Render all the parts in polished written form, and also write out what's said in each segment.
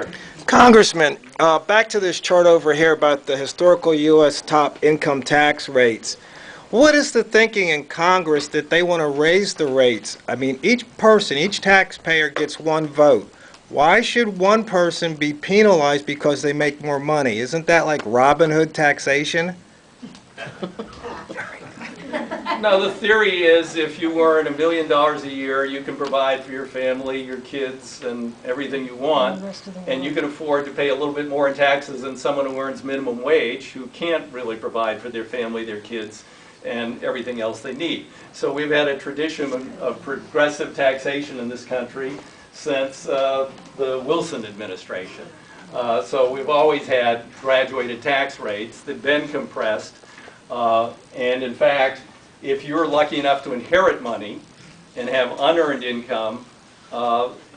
sir. Congressman, back to this chart over here about the historical U.S. top income tax rates. What is the thinking in Congress that they want to raise the rates? I mean, each person, each taxpayer gets one vote. Why should one person be penalized because they make more money? Isn't that like Robin Hood taxation? No, the theory is if you earn $1 million a year, you can provide for your family, your kids, and everything you want, and you can afford to pay a little bit more in taxes than someone who earns minimum wage, who can't really provide for their family, their kids, and everything else they need. So we've had a tradition of progressive taxation in this country since the Wilson administration. So we've always had graduated tax rates that have been compressed, and in fact, if you're lucky enough to inherit money and have unearned income,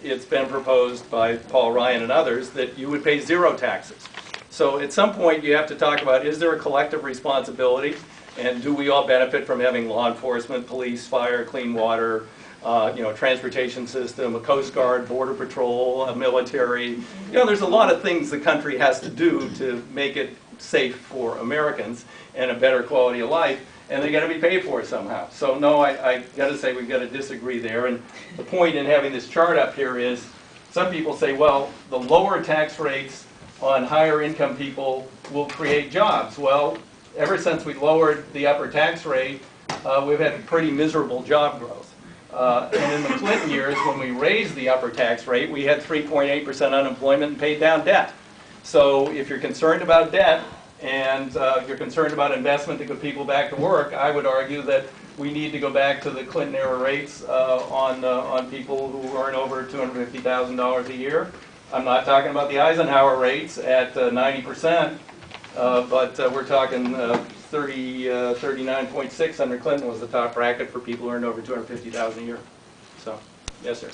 it's been proposed by Paul Ryan and others that you would pay zero taxes. So at some point you have to talk about, is there a collective responsibility, and do we all benefit from having law enforcement, police, fire, clean water, transportation system, a Coast Guard, Border Patrol, a military. There's a lot of things the country has to do to make it safe for Americans and a better quality of life, and they got to be paid for somehow. So no, I got to say we've got to disagree there. And the point in having this chart up here is some people say, well, the lower tax rates on higher income people will create jobs. Well, ever since we lowered the upper tax rate, we've had pretty miserable job growth. And in the Clinton years, when we raised the upper tax rate, we had 3.8% unemployment and paid down debt. So if you're concerned about debt and you're concerned about investment to get people back to work, I would argue that we need to go back to the Clinton era rates on people who earn over $250,000 a year. I'm not talking about the Eisenhower rates at 90%, but we're talking 39.6 under Clinton was the top bracket for people who earned over $250,000 a year. So, yes, sir.